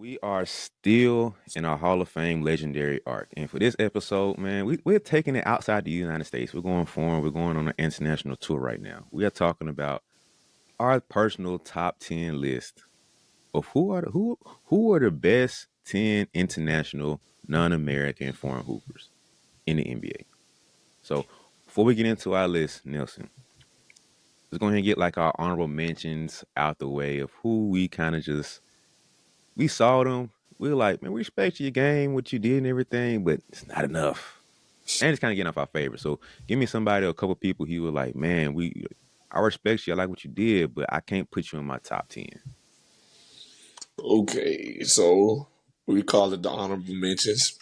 We are still in our Hall of Fame legendary arc. And for this episode, man, we're taking it outside the United States. We're going foreign. We're going on an international tour right now. We are talking about our personal top 10 list of who are the best 10 international non-American foreign hoopers in the NBA. So before we get into our list, Nelson, let's go ahead and get like our honorable mentions out the way of who we kind of just we saw them. We were like, man, we respect your game, what you did and everything, but it's not enough. And it's kind of getting off our favor. So give me somebody or a couple people he was like, man, I respect you. I like what you did, but I can't put you in my top 10. Okay, so we call it the honorable mentions.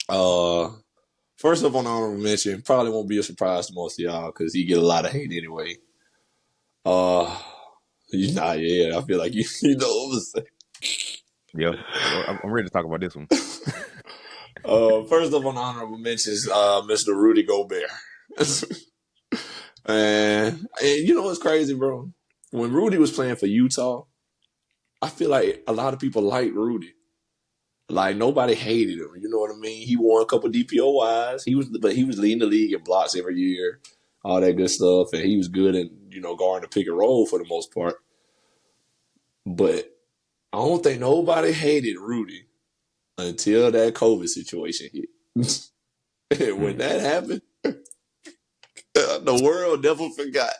First up on the honorable mention, probably won't be a surprise to most of y'all because he get a lot of hate anyway. Uh, yeah, I feel like you know what I'm saying. Yeah, I'm ready to talk about this one. First up on the honorable mentions, Mr. Rudy Gobert. and you know what's crazy, bro? When Rudy was playing for Utah, I feel like a lot of people liked Rudy. Like nobody hated him. You know what I mean? He won a couple DPOYs. But he was leading the league in blocks every year, all that good stuff, and he was good in guarding the pick and roll for the most part. But I don't think nobody hated Rudy until that COVID situation hit. And when that happened, the world never forgot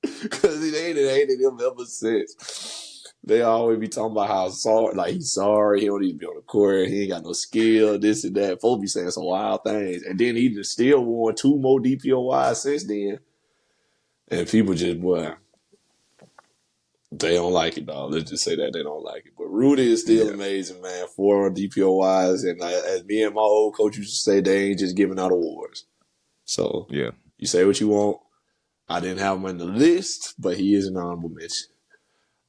because they hated him ever since. They always be talking about how sorry, like he's sorry, he don't even be on the court, he ain't got no skill, this and that. Folks be saying some wild things. And then he just still won 2 more DPOYs since then. And people just, boy, they don't like it, dog. Let's just say that they don't like it. But Rudy is still amazing, man. 4 DPOYs. And as me and my old coach used to say, they ain't just giving out awards. So, Yeah. You say what you want. I didn't have him on the list, but he is an honorable mention.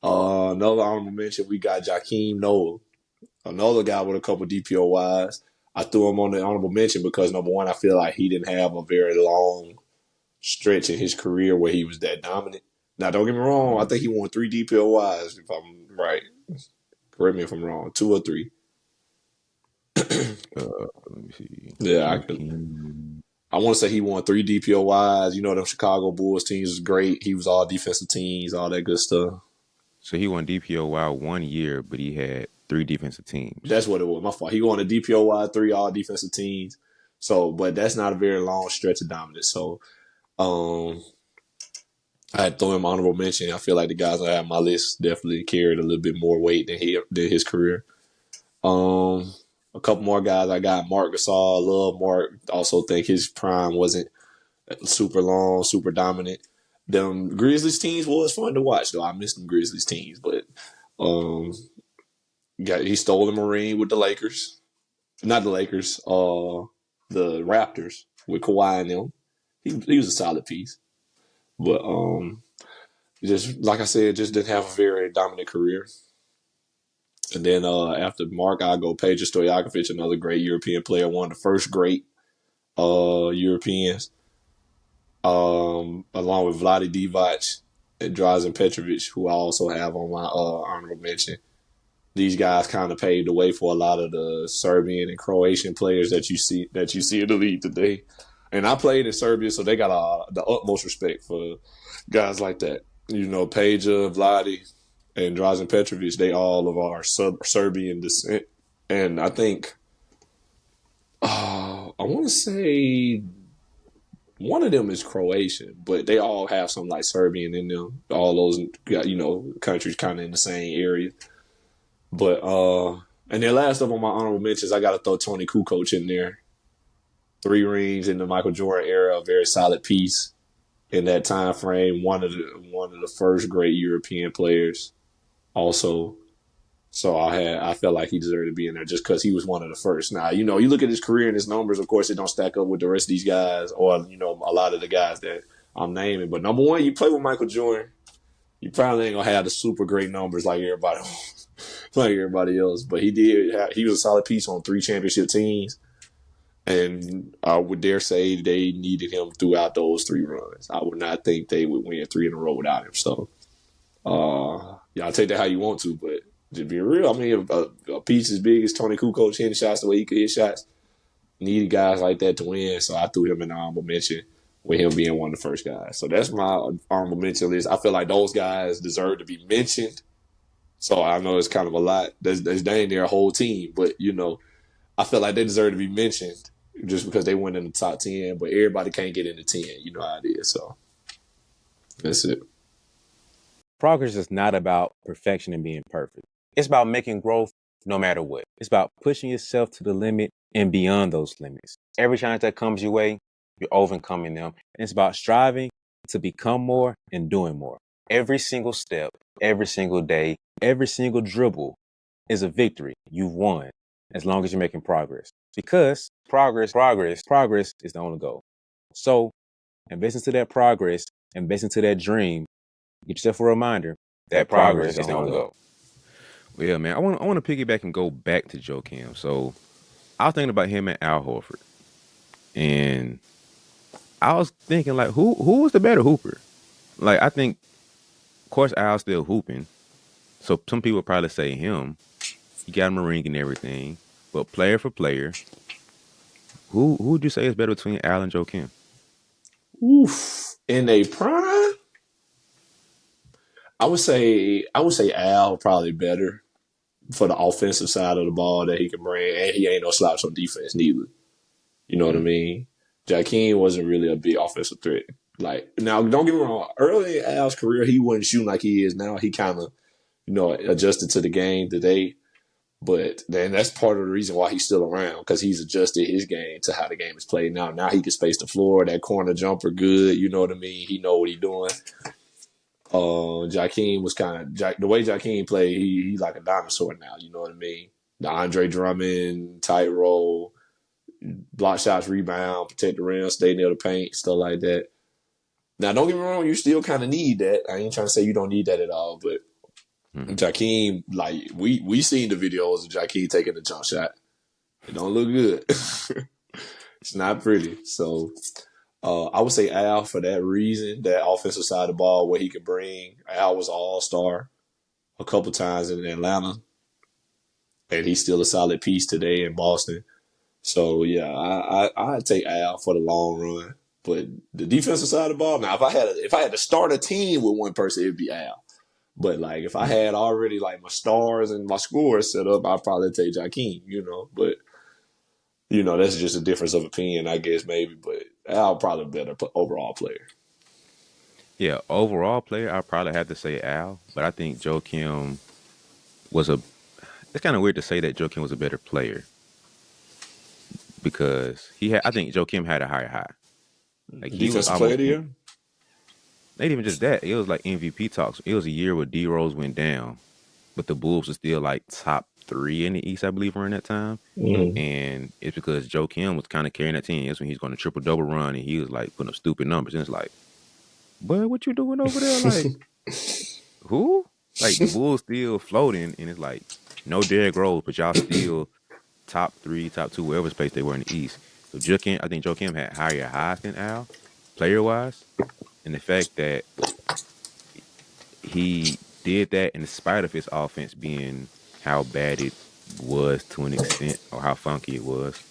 Another honorable mention, we got Jakeem Noah, another guy with a couple DPOYs. I threw him on the honorable mention because, number one, I feel like he didn't have a very long stretch in his career where he was that dominant. Now, don't get me wrong. I think he won 3 DPOYs, if I'm right. Correct me if I'm wrong. 2 or 3. Let me see. Yeah, I want to say he won 3 DPOYs. You know, them Chicago Bulls teams was great. He was all defensive teams, all that good stuff. So he won DPOY 1 year, but he had 3 defensive teams. That's what it was. My fault. He won a DPOY 3 all defensive teams. So, but that's not a very long stretch of dominance. So, I had to throw him honorable mention. I feel like the guys I have on my list definitely carried a little bit more weight than his career. A couple more guys I got. Mark Gasol. I love Mark. Also think his prime wasn't super long, super dominant. Them Grizzlies teams was fun to watch, though. I miss them Grizzlies teams, but he stole a ring with the Lakers. Not the Lakers, the Raptors with Kawhi and them. He was a solid piece. But just like I said, just didn't have a very dominant career. And then after Mark, I go Peja Stojakovic, another great European player, one of the first great Europeans. Along with Vlade Divac and Drazen Petrovic, who I also have on my honorable mention. These guys kind of paved the way for a lot of the Serbian and Croatian players that you see in the league today. And I played in Serbia, so they got the utmost respect for guys like that. You know, Peja, Vlade, and Drazen Petrovic, they all of our Serbian descent. And I think, I want to say one of them is Croatian, but they all have some like Serbian in them. All those, countries kind of in the same area. But, and then last up on my honorable mentions, I got to throw Tony Kukoc in there. 3 rings in the Michael Jordan era, a very solid piece in that time frame. One of the first great European players, also. So I felt like he deserved to be in there just because he was one of the first. Now, you look at his career and his numbers. Of course, it don't stack up with the rest of these guys or a lot of the guys that I'm naming. But number one, you play with Michael Jordan, you probably ain't gonna have the super great numbers like everybody else. But he was a solid piece on 3 championship teams. And I would dare say they needed him throughout those 3 runs. I would not think they would win 3 in a row without him. So, y'all take that how you want to, but To be real, I mean, a piece as big as Tony Kukoc hitting shots the way he could hit shots, needed guys like that to win. So I threw him in the honorable mention with him being one of the first guys. So that's my honorable mention list. I feel like those guys deserve to be mentioned. So I know it's kind of a lot. There's dang near a whole team, but I feel like they deserve to be mentioned just because they went in the top 10. But everybody can't get in the 10. You know how it is. So that's it. Progress is not about perfection and being perfect. It's about making growth no matter what. It's about pushing yourself to the limit and beyond those limits. Every challenge that comes your way, you're overcoming them. And it's about striving to become more and doing more. Every single step, every single day, every single dribble is a victory. You've won as long as you're making progress. Because progress is the only goal. So invest into that progress, invest into that dream. Get yourself a reminder that progress is the only goal. Well, yeah, man, I want to piggyback and go back to Joakim. So I was thinking about him and Al Horford, and I was thinking like, who was the better hooper? Like, I think, of course, Al's still hooping, so some people would probably say him. He got him a ring and everything, but player for player, who would you say is better between Al and Joakim? Oof. In a prime, I would say Al probably better for the offensive side of the ball that he can bring, and he ain't no slouch on defense neither. You know what I Mm-hmm. mean? Jakeem wasn't really a big offensive threat. Like now, don't get me wrong. Early in Al's career, he wasn't shooting like he is now. He kind of adjusted to the game today. But then that's part of the reason why he's still around because he's adjusted his game to how the game is played now. Now he can space the floor, that corner jumper good. You know what I mean? He know what he's doing. Jakeem was kind of the way Jakeem played. He's like a dinosaur now. You know what I mean? The Andre Drummond tight roll, block shots, rebound, protect the rim, stay near the paint, stuff like that. Now, don't get me wrong, you still kind of need that. I ain't trying to say you don't need that at all, but Mm-hmm. Jakeem, like we seen the videos of Jakeem taking the jump shot. It don't look good. It's not pretty. So I would say Al for that reason, that offensive side of the ball, what he could bring. Al was an all-star a couple times in Atlanta, and he's still a solid piece today in Boston. So yeah, I'd take Al for the long run. But the defensive side of the ball, now if I had to start a team with one person, it'd be Al. But like if I had already like my stars and my scores set up, I'd probably take Jakeem, But that's just a difference of opinion, I guess maybe. But Al probably better overall player. Yeah, overall player, I'd probably have to say Al, but I think Joakim was a. It's kind of weird to say that Joakim was a better player because he had. I think Joakim had a higher high. Like he was Defensive player almost of the year? not even just that. It was like MVP talks. It was a year where D Rose went down, but the Bulls were still like top three in the East, I believe, around that time. Mm-hmm. And it's because Joakim was kind of carrying that team. It's when he's going to triple double run and he was like putting up stupid numbers. And it's like, boy, what you doing over there? Like, who? Like the Bulls still floating, and it's like no Derrick Rose, but y'all still top three, top two, wherever space they were in the East. So Joakim, I think Joakim had higher highs than Al, player wise, and the fact that he did that in spite of his offense being how bad it was to an extent or how funky it was,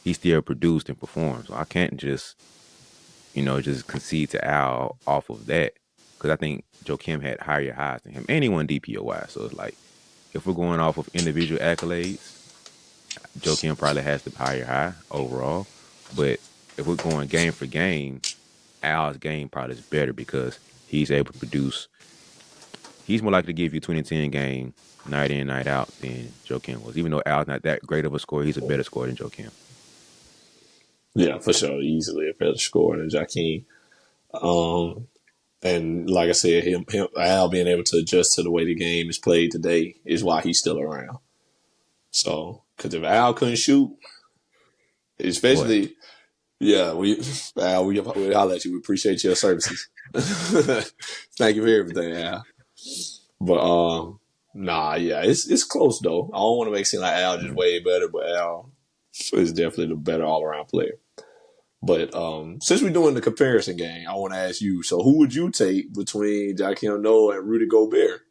he still produced and performed. So I can't just concede to Al off of that because I think Joakim had higher highs than him. And he won DPOY. So it's like, if we're going off of individual accolades, Joakim probably has the higher high overall. But if we're going game for game, Al's game probably is better because he's able to produce. He's more likely to give you 20-10 game night in, night out than Joakim was. Even though Al's not that great of a scorer, he's a better scorer than Joakim. Yeah, for sure. Easily a better scorer than Jakeem. And like I said, him Al being able to adjust to the way the game is played today is why he's still around. So, because if Al couldn't shoot, Boy, especially, yeah, Al, we holler at you. We appreciate your services. Thank you for everything, Al. But nah, yeah, it's close though. I don't want to make it seem like Al just mm, way better, but Al is definitely the better all around player. But since we're doing the comparison game, I want to ask you. So, who would you take between Joakim Noah and Rudy Gobert?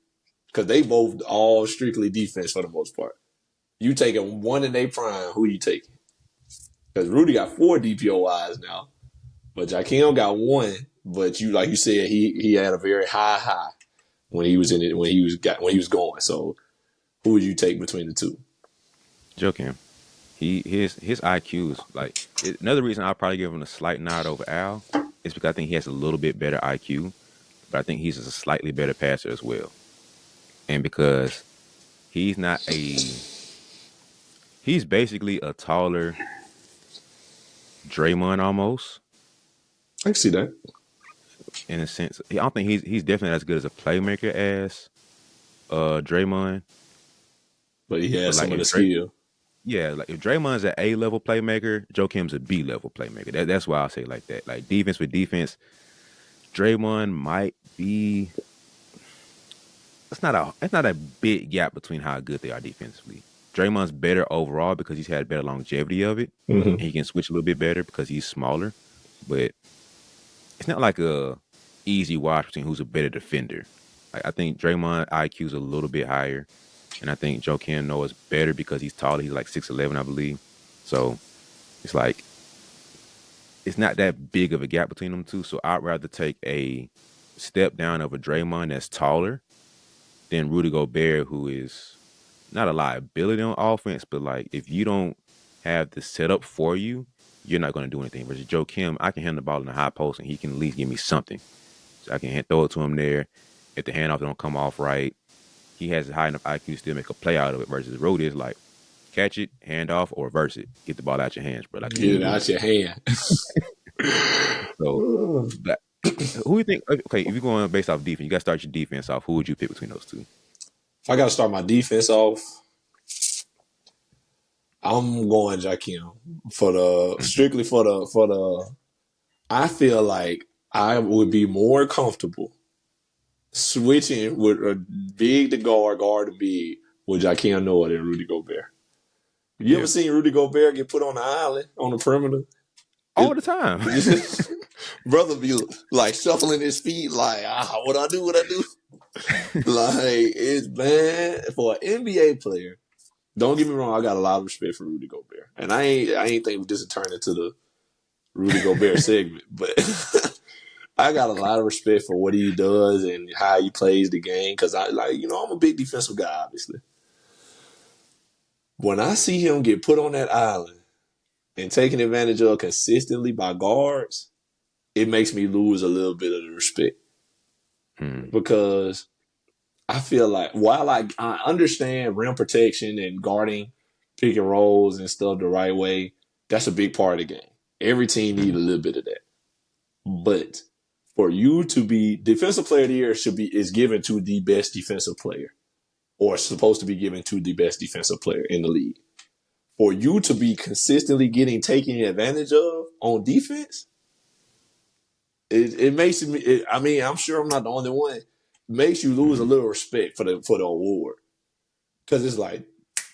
because they both all strictly defense for the most part. You taking one in their prime, who you taking? Because Rudy got 4 DPOYs now, but Jaquem got 1. But you, like you said, he had a very high when he was in it, when he was going. So who would you take between the two? Joking. His IQ is like another reason I'll probably give him a slight nod over Al is because I think he has a little bit better IQ, but I think he's a slightly better passer as well. And because he's not a he's basically a taller Draymond almost I can see that, in a sense. I don't think he's definitely as good as a playmaker as Draymond. but he But has like some of if the skill. yeah, like if Draymond's an A level playmaker, Joakim's a B level playmaker. That's why I say it like that. Like defense with defense, Draymond might be. It's not a big gap between how good they are defensively. Draymond's better overall because he's had better longevity of it, Mm-hmm. and he can switch a little bit better because he's smaller. But it's not like a easy watch between who's a better defender. Like I think Draymond IQ is a little bit higher, and I think Joakim Noah's better because he's taller. He's like 6'11", I believe. So it's like it's not that big of a gap between them two. So I'd rather take a step down of a Draymond that's taller than Rudy Gobert, who is not a liability on offense, but like if you don't have the setup for you, you're not going to do anything. Versus Joe Kim, I can hand the ball in the high post and he can at least give me something. So I can throw it to him there. If the handoff don't come off right, he has a high enough IQ to still make a play out of it. Versus Rudy is like catch it, hand off, or reverse it. Get the ball out your hands, bro. Like we Get it ain't doing out your anything. hand. So, but who you think? Okay, if you're going based off defense, you got to start your defense off. Who would you pick between those two? If I got to start my defense off, I'm going Jaquem for the strictly for the. I feel like I would be more comfortable switching with a big to guard to big with Jaquem Noah than Rudy Gobert. You ever Yeah, seen Rudy Gobert get put on the island on the perimeter? all the time. Brother be like shuffling his feet, like, what I do, what I do. Like, it's bad for an NBA player. Don't get me wrong, I got a lot of respect for Rudy Gobert. And I ain't think this would turn into the Rudy Gobert segment, but I got a lot of respect for what he does and how he plays the game. Cause I'm a big defensive guy, obviously. When I see him get put on that island and taken advantage of consistently by guards, it makes me lose a little bit of the respect. Hmm. Because I feel like while I understand rim protection and guarding pick and rolls and stuff the right way, that's a big part of the game. Every team needs a little bit of that. But for you to be defensive player of the year is given to the best defensive player, or supposed to be given to the best defensive player in the league. For you to be consistently getting taken advantage of on defense, it makes me. I mean, I'm sure I'm not the only one. It makes you lose a Hmm. little respect for the award, because it's like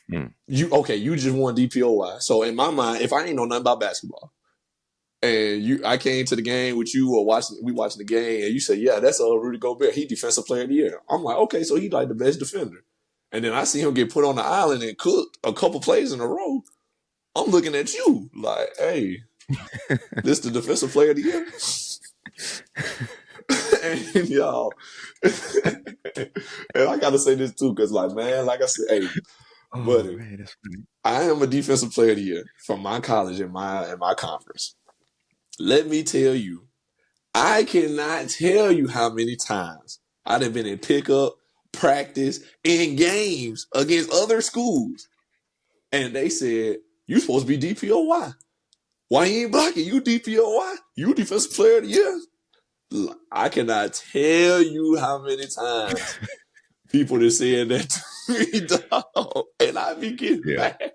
Hmm. you just won DPOY. So in my mind, if I ain't know nothing about basketball, and I came to the game with you or we watching the game, and you say, yeah, that's Rudy Gobert. He defensive player of the year. I'm like, okay, so he like the best defender. And then I see him get put on the island and cook a couple plays in a row. I'm looking at you like, hey, this the defensive player of the year? And y'all, and I gotta say this too, because like, man, like I said, hey, Oh buddy, man, that's funny. I am a defensive player of the year from my college and my conference. Let me tell you, I cannot tell you how many times I'd have been in pickup, practice, in games against other schools. And they said, you supposed to be DPOY. Why you ain't blocking? You DPOY? You defensive player of the year? I cannot tell you how many times people that said that to me, dog. And I be getting Yeah. mad.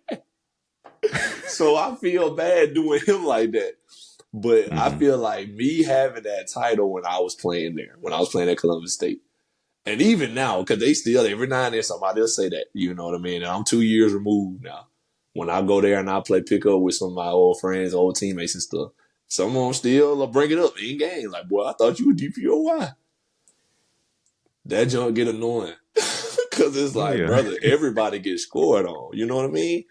So I feel bad doing him like that. But I Hmm. feel like me having that title when I was playing there, when I was playing at Columbus State, and even now, because they still, every now and then somebody will say that, you know what I mean? And I'm 2 years removed now. When I go there and I play pickup with some of my old friends, old teammates and stuff, some of them still bring it up in game. Like, boy, I thought you were DPOY. That junk get annoying. Cause it's Oh like, yeah. brother, everybody gets scored on. You know what I mean?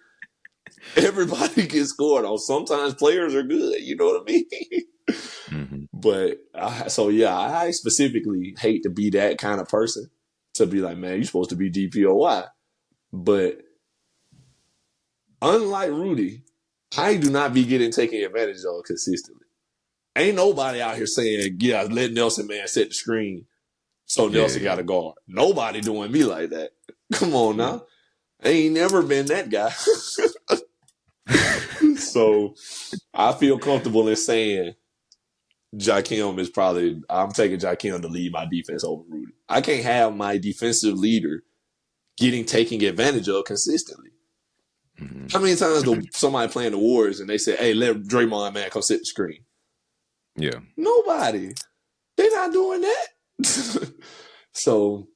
Everybody gets scored on. Sometimes players are good. You know what I mean? Hmm. But so yeah, I specifically hate to be that kind of person to be like, man, you're supposed to be DPOY. But unlike Rudy, I do not be getting taken advantage of consistently. Ain't nobody out here saying, yeah, let Nelson man set the screen so Yeah, Nelson yeah, got a guard. Nobody doing me like that. Come on yeah. now. I ain't never been that guy. So I feel comfortable in saying Jakim is probably, I'm taking Jakim to lead my defense over Rudy. I can't have my defensive leader getting taken advantage of consistently. Hmm. How many times do somebody playing the Warriors and they say, hey, let Draymond man come sit the screen? Yeah. Nobody. They're not doing that. So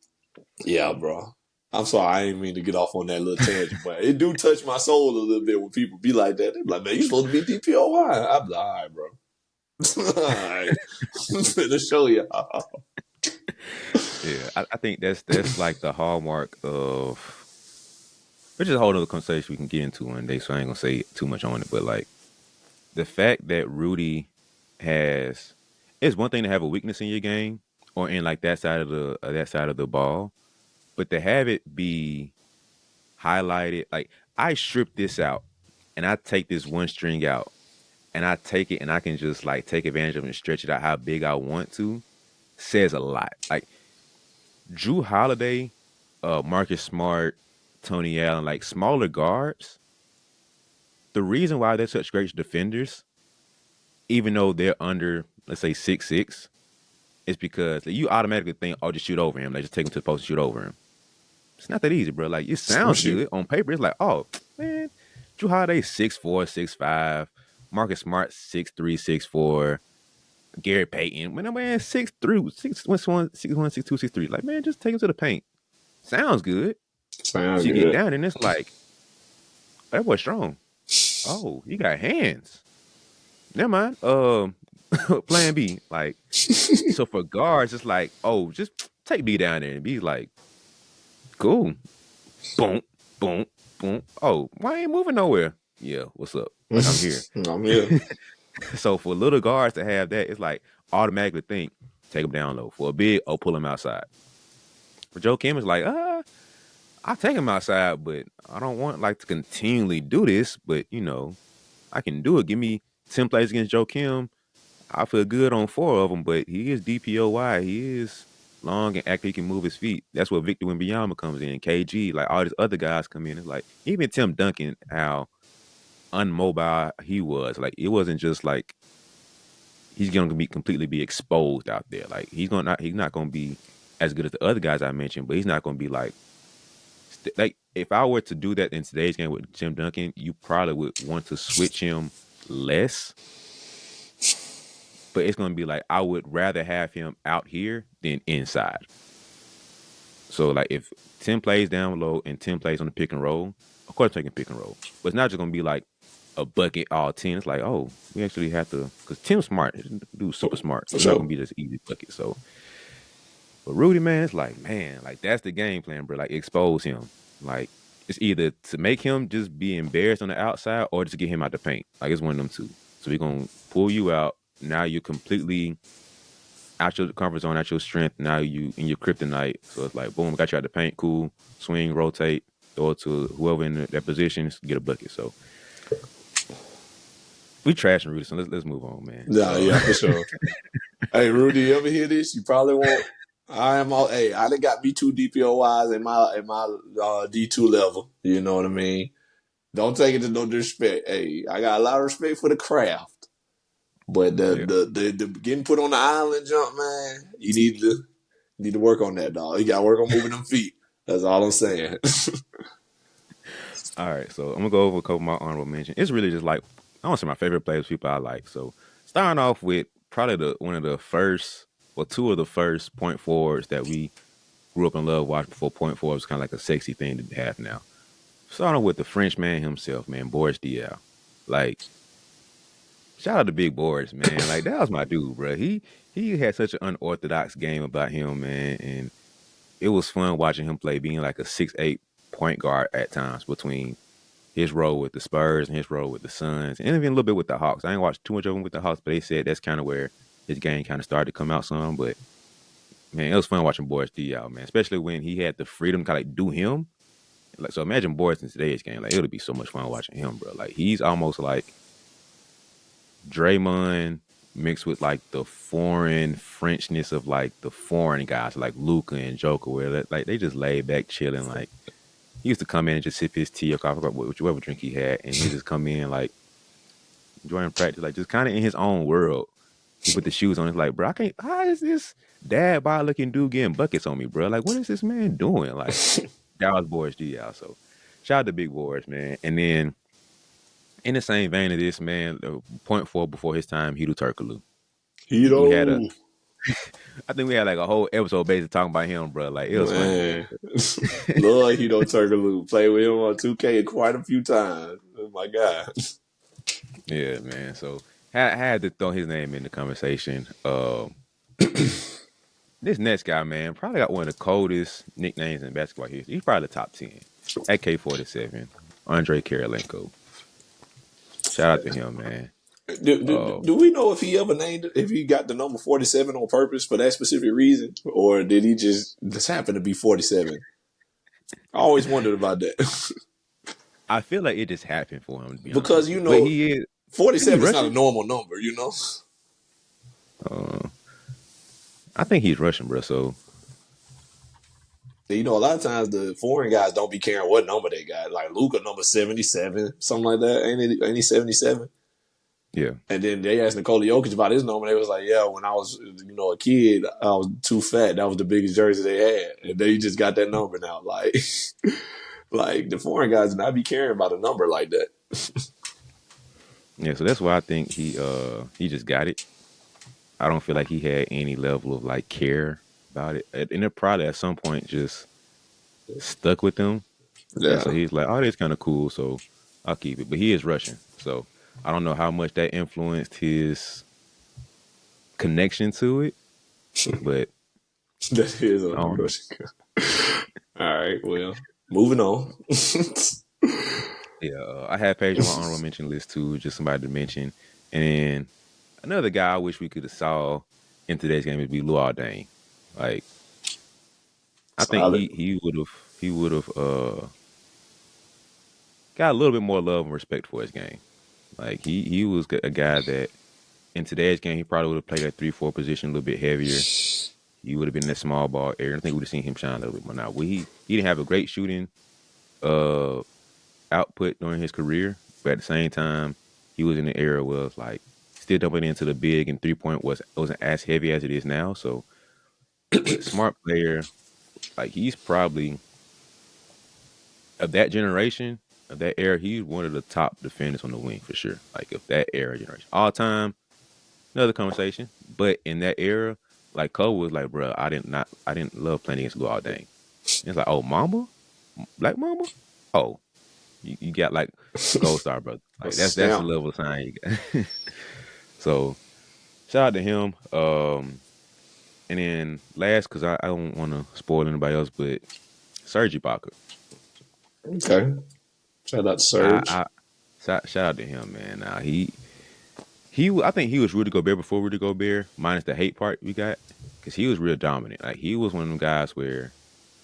yeah, bro. I'm sorry, I ain't mean to get off on that little tangent, but it do touch my soul a little bit when people be like that. They be like, man, you supposed to be DPOY. I'm like, all right, bro. All right. I'm finna show y'all. Yeah. I think that's like the hallmark of, which is a whole other conversation we can get into one day, so I ain't gonna say too much on it. But like the fact that Rudy has, it's one thing to have a weakness in your game or in like that side of the ball, but to have it be highlighted, like I strip this out and I take this one string out and I take it and I can just like take advantage of it and stretch it out how big I want to, says a lot. Like Drew Holiday, Marcus Smart, Tony Allen, like smaller guards, the reason why they're such great defenders, even though they're under, let's say 6'6", is because you automatically think, oh, just shoot over him. Like just take him to the post and shoot over him. It's not that easy, bro. Like it sounds Smush you. good on paper. It's like, oh man, Drew Holiday 6'4", 6'5", Marcus Smart 6'3", 6'4", Gary Payton, man 6'3", 6'1", 6'1", 6'2", 6'3". Like man, just take him to the paint. Sounds good. Sound So you get good. down and it's like, that boy strong. Oh, he got hands. Never mind. Plan B. Like so for guards, it's like, oh, just take B down there and be like, cool. Boom, boom, boom. Oh, why ain't moving nowhere? Yeah, what's up? Like I'm here. I'm here. So for little guards to have that, it's like automatically think, take him down low. For a big, oh, pull him outside. For Joe Kim, it's like, I'll take him outside, but I don't want like to continually do this. But I can do it. Give me 10 plays against Joe Kim. I feel good on 4 of them, but he is DPOY. He is long and active. He can move his feet. That's where Victor Wembanyama comes in. KG, like all these other guys come in. It's like even Tim Duncan, how unmobile he was. Like it wasn't just like he's gonna be completely be exposed out there. Like he's not gonna be as good as the other guys I mentioned, but he's not gonna be like like if I were to do that in today's game with Tim Duncan, you probably would want to switch him less. But it's gonna be like I would rather have him out here than inside. So like if Tim plays down low and Tim plays on the pick and roll, of course taking pick and roll. But it's not just gonna be like a bucket all 10. It's like, oh, we actually have to because Tim's smart. Dude's super smart. For It's not sure. gonna be this easy bucket. So but Rudy, man, it's like, man, like that's the game plan, bro. Like expose him. Like it's either to make him just be embarrassed on the outside or just get him out the paint. Like it's one of them two. So we're gonna pull you out. Now you're completely out your comfort zone, out your strength. Now you in your kryptonite. So it's like, boom, got you out the paint. Cool. Swing, rotate, throw it to whoever in that position, get a bucket. So we trashing Rudy. So let's move on, man. Yeah, yeah, for sure. Hey, Rudy, you ever hear this? You probably won't. I am all. Hey, I done got B2 DPOYs in my D2 level. You know what I mean? Don't take it to no disrespect. Hey, I got a lot of respect for the craft, but the Yeah. the the, the getting put on the island jump, man. You need to work on that, dog. You got to work on moving them feet. That's all I'm saying. All right. So I'm gonna go over a couple of my honorable mentions. It's really just like I want to say my favorite players, people I like. So starting off with probably the one of the first or two of the first point forwards that we grew up in love watching before point forward was kind of like a sexy thing to have now. Starting with the French man himself, man, Boris Diaw. Like shout out to Big Boris, man. Like that was my dude, bro. He had such an unorthodox game about him, man, and it was fun watching him play, being like a 6'8" point guard at times between his role with the Spurs and his role with the Suns, and even a little bit with the Hawks. I ain't watched too much of him with the Hawks, but they said that's kind of where his game kind of started to come out some. But man, it was fun watching Boris D out, man, especially when he had the freedom to kind of like do him. Like, so imagine Boris in today's game. Like, it would be so much fun watching him, bro. Like, he's almost like Draymond mixed with like the foreign Frenchness of like the foreign guys like Luca and Joker, where like they just laid back chilling. Like, he used to come in and just sip his tea or coffee, whichever drink he had, and he just come in like enjoying practice, like just kind of in his own world. He put the shoes on. It's like, bro, I can't. How is this dad bod looking dude getting buckets on me, bro? Like, what is this man doing? Like, that was Boris G. Also, shout out to Big Boris, man. And then in the same vein of this, man, point four before his time, Hidu Turkoglu. We had a, Hito, I think we had like a whole episode basically talking about him, bro. Like, it was funny, man. man. Lord Hito Turkoglu. Played with him on 2K quite a few times. Oh my God. Yeah, man. So had to throw his name in the conversation. This next guy, man, probably got one of the coldest nicknames in basketball history. He's probably the top 10. AK-47, Andre Kirilenko. Shout out to him, man. Do we know if he ever named if he got the number 47 on purpose for that specific reason, or did he just happen to be 47? I always wondered about that. I feel like it just happened for him, to be honest Because with you. But is he 47 is not a Russian? normal number, you know. Uh, I think he's Russian, bro. So You know, a lot of times the foreign guys don't be caring what number they got. Like Luca number 77, something like that. Ain't he 77? yeah, And then they asked Nikola Jokic about his number. They was like, yeah, when I was, a kid, I was too fat. That was the biggest jersey they had. And they just got that number now. Like, like the foreign guys do not be caring about a number like that. yeah. So that's why I think he just got it. I don't feel like he had any level of like care about it, and it probably at some point just stuck with him. And so Yeah. he's like, oh, that's kind of cool. So I'll keep it. But he is Russian. So I don't know how much that influenced his connection to it. But That is I don't know. unfortunate. All right. Well, moving on. Yeah, I had Paige on my honorable mention list too, just somebody to mention. And then another guy I wish we could have saw in today's game would be Luol Deng. Like, I think Solid. he would have got a little bit more love and respect for his game. Like, he was a guy that in today's game he probably would have played that 3-4 position a little bit heavier. He would have been in that small ball area. I think we would have seen him shine a little bit more. Now, he didn't have a great shooting uh output during his career, but at the same time, he was in the era where it's like still dumping into the big and 3 point wasn't as heavy as it is now. So, but smart player, like he's probably of that generation, of that era, he's one of the top defenders on the wing for sure. Like of that era generation, all time, another conversation. But in that era, like Cole was like, bro, I didn't love playing against Luol Deng. It's like, oh, Mamba, Black Mamba, oh, you got like Gold Star, brother. A Like that's the stamp. level of sign you got. So shout out to him. And then last, because I don't want to spoil anybody else, but Serge Ibaka. Okay. Shout out to I, Surge. I shout out to him, man. I think he was Rudy Gobert before Rudy Gobert, minus the hate part we got, because he was real dominant. Like he was one of them guys where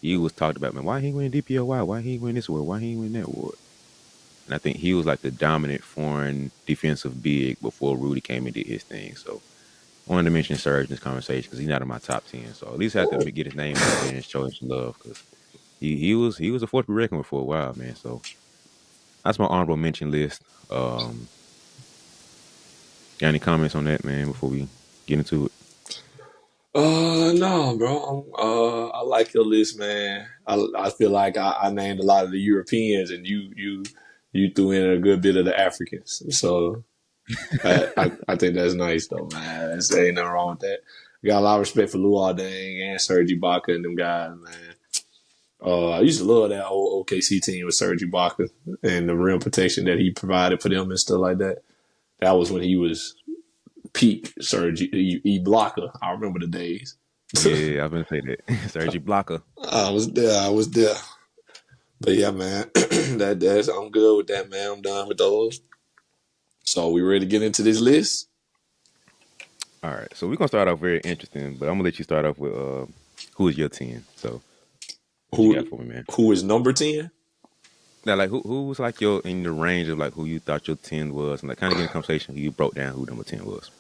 he was talked about, man. Why he win DPOY? Why he win this award? Why he win that award? And I think he was like the dominant foreign defensive big before Rudy came and did his thing. So I wanted to mention Serge in this conversation because he's not in my top 10. So at least I have to get his name out there and show him some love because he was a force to be reckoned with for a while, man. So that's my honorable mention list. Got any comments on that, man, before we get into it? No, bro. I like your list, man. I feel like I named a lot of the Europeans, and you threw in a good bit of the Africans. So I think that's nice, though, man. Ain't nothing wrong with that. Got a lot of respect for Luol Deng and Serge Ibaka and them guys, man. I used to love that old OKC team with Serge Ibaka and the rim protection that he provided for them and stuff like that. That was when he was peak Serge Ibaka. I remember the days. Yeah, I've been saying that. Sergi Blocker. I was there. I was there. But yeah, man, that's I'm good with that, man. I'm done with those. So we ready to get into this list? All right, so we're gonna start off very interesting, but I'm gonna let you start off with who is your 10. So what you got Who for me, man? who is number 10? Now, like who was like your in the range of like who you thought your 10 was, and like kind of get in conversation who you broke down who number 10 was.